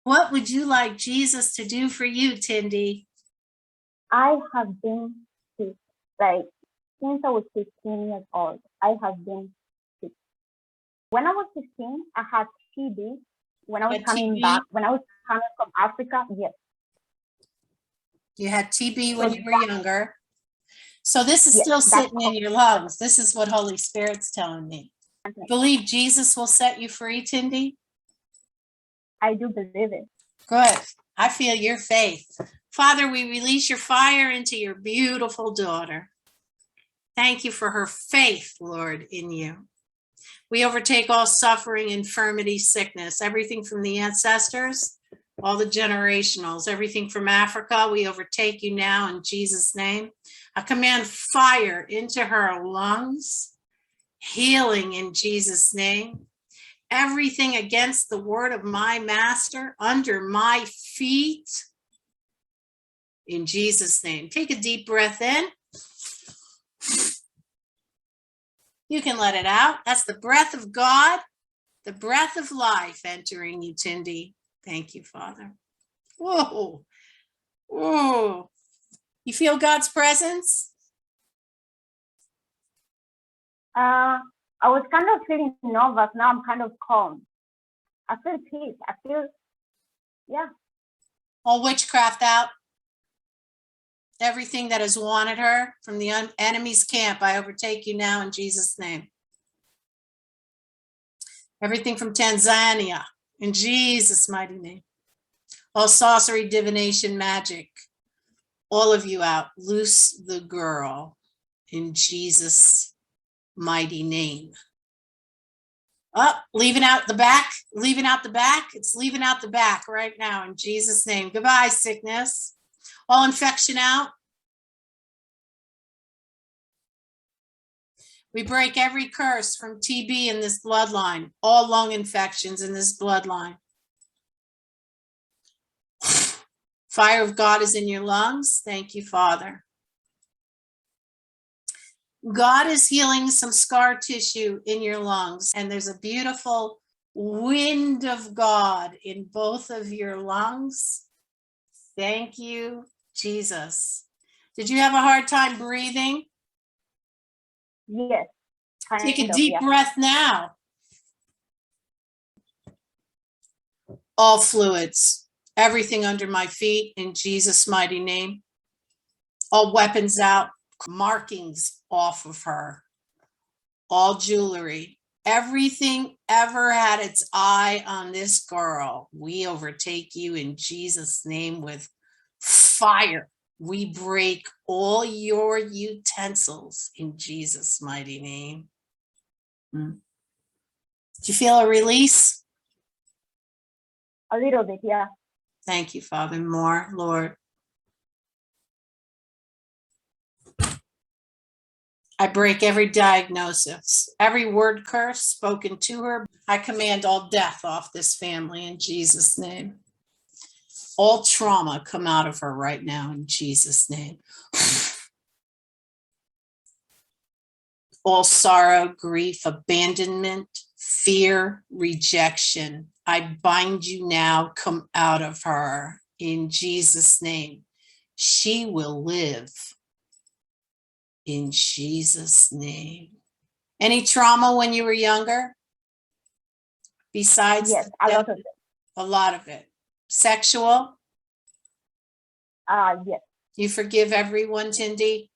What would you like Jesus to do for you, Tindi? I have been sick, like since I was 15 years old. I have been sick. When I was 15, I had TB. When I was coming back, when I was coming from Africa, yes. You had TB when you were younger. So this is still sitting in your lungs. This is what Holy Spirit's telling me. Believe Jesus will set you free, Tindi? I do believe it. Good. I feel your faith. Father, we release your fire into your beautiful daughter. Thank you for her faith, Lord, in you. We overtake all suffering, infirmity, sickness, everything from the ancestors, all the generationals, everything from Africa. We overtake you now in Jesus' name. I command fire into her lungs, healing in Jesus' name. Everything against the word of my master under my feet in Jesus' name. Take a deep breath in. You can let it out. That's the breath of God, the breath of life entering you, Tindi. Thank you, Father. Whoa. Whoa. You feel God's presence? I was kind of feeling nervous. Now I'm kind of calm. I feel peace. I feel, yeah. All witchcraft out. Everything that has wanted her from the enemy's camp, I overtake you now in Jesus' name. Everything from Tanzania, in Jesus' mighty name. All sorcery, divination, magic, all of you out. Loose the girl in Jesus' mighty name. Oh, leaving out the back, leaving out the back. It's leaving out the back right now in Jesus' name. Goodbye, sickness. All infection out. We break every curse from TB in this bloodline, all lung infections in this bloodline. Fire of God is in your lungs. Thank you, Father. God is healing some scar tissue in your lungs, and there's a beautiful wind of God in both of your lungs. Thank you, Jesus. Did you have a hard time breathing? Yes. Take a deep breath now. All fluids, everything under my feet in Jesus' mighty name. All weapons out, markings off of her. All jewelry, everything ever had its eye on this girl. We overtake you in Jesus' name with fire. We break all your utensils in Jesus' mighty name. Do you feel a release? A little bit, yeah. Thank you, Father. More, Lord. I break every diagnosis, every word curse spoken to her. I command all death off this family in Jesus' name. All trauma come out of her right now in Jesus' name. All sorrow, grief, abandonment, fear, rejection. I bind you now, come out of her in Jesus' name. She will live in Jesus' name. Any trauma when you were younger? Besides? Yes, a lot of it. A lot of it. Sexual? Yes. You forgive everyone, Tindi?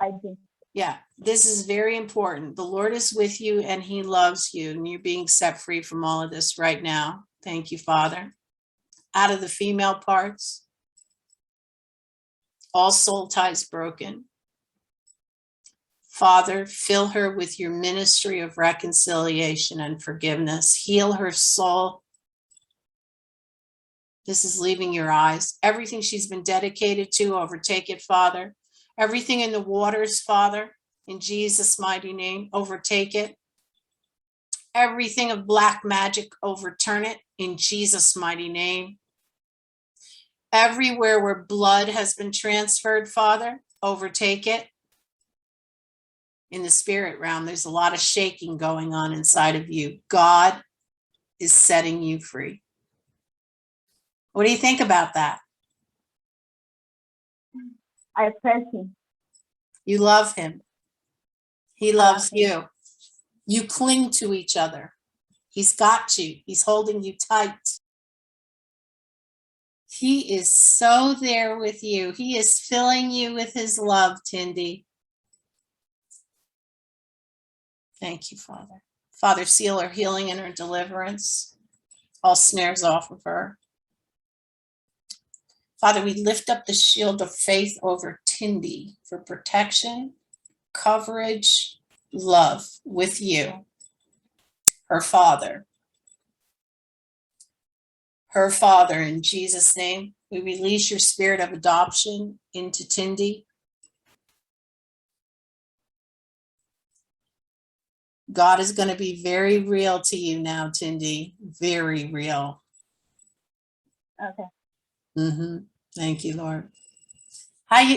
I do. Yeah, this is very important. The Lord is with you and he loves you, and you're being set free from all of this right now. Thank you, Father. Out of the female parts, all soul ties broken. Father, fill her with your ministry of reconciliation and forgiveness. Heal her soul. This is leaving your eyes. Everything she's been dedicated to, overtake it, Father. Everything in the waters, Father, in Jesus' mighty name, overtake it. Everything of black magic, overturn it in Jesus' mighty name. Everywhere where blood has been transferred, Father, overtake it. In the spirit realm, there's a lot of shaking going on inside of you. God is setting you free. What do you think about that? I praise him. You love him. He I loves love him. you. You cling to each other. He's got you. He's holding you tight. He is so there with you. He is filling you with his love, Tindi. Thank you, Father. Father, seal her healing and her deliverance. All snares off of her. Father, we lift up the shield of faith over Tindi for protection, coverage, love with you, her Father. Her Father, in Jesus' name, we release your spirit of adoption into Tindi. God is going to be very real to you now, Tindi. Very real. Okay. Thank you, Lord.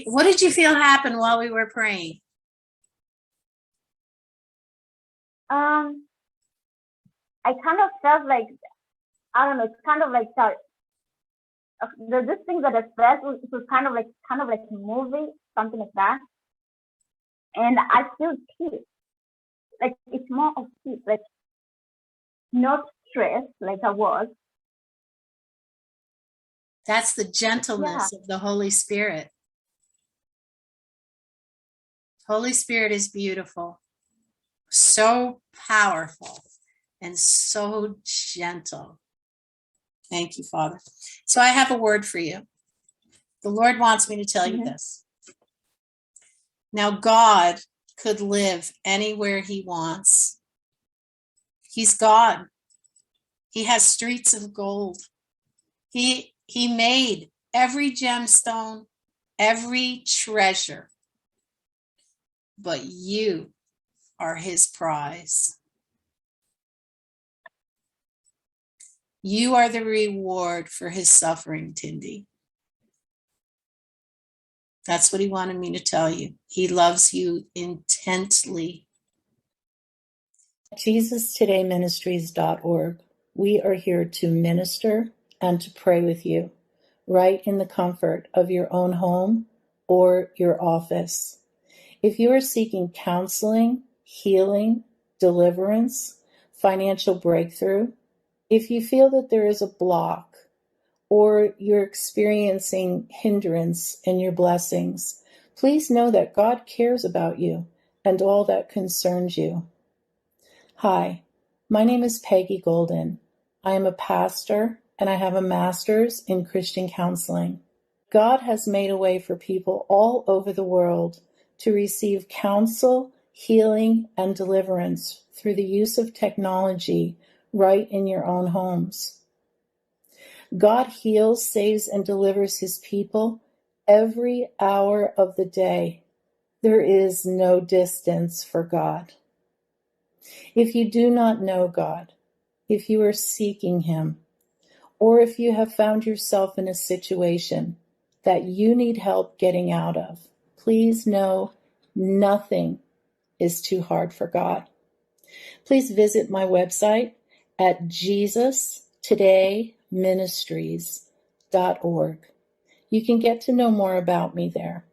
What did you feel happen while we were praying? I kind of felt like, I don't know, it's kind of like this thing that I felt was kind of like a movie, something like that. And I feel peace. Like it's more of peace, like not stress like I was. That's the gentleness of the Holy Spirit. Holy Spirit is beautiful, so powerful, and so gentle. Thank you, Father. So I have a word for you. The Lord wants me to tell you this. Now, God could live anywhere he wants. He's God. He has streets of gold. He made every gemstone, every treasure, but you are his prize. You are the reward for his suffering, Tindi. That's what he wanted me to tell you. He loves you intensely. Jesus Today Ministries.org. We are here to minister and to pray with you, right in the comfort of your own home or your office. If you are seeking counseling, healing, deliverance, financial breakthrough, if you feel that there is a block or you're experiencing hindrance in your blessings, please know that God cares about you and all that concerns you. Hi, my name is Peggy Golden. I am a pastor and I have a master's in Christian counseling. God has made a way for people all over the world to receive counsel, healing, and deliverance through the use of technology right in your own homes. God heals, saves, and delivers his people every hour of the day. There is no distance for God. If you do not know God, if you are seeking him, or if you have found yourself in a situation that you need help getting out of, please know nothing is too hard for God. Please visit my website at JesusTodayMinistries.org. You can get to know more about me there.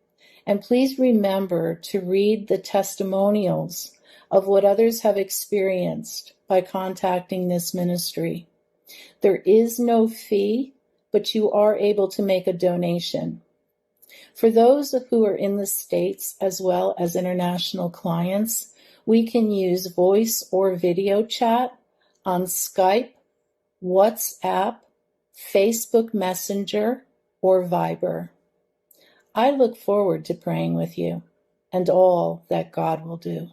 And please remember to read the testimonials of what others have experienced by contacting this ministry. There is no fee, but you are able to make a donation. For those who are in the States as well as international clients, we can use voice or video chat on Skype, WhatsApp, Facebook Messenger, or Viber. I look forward to praying with you and all that God will do.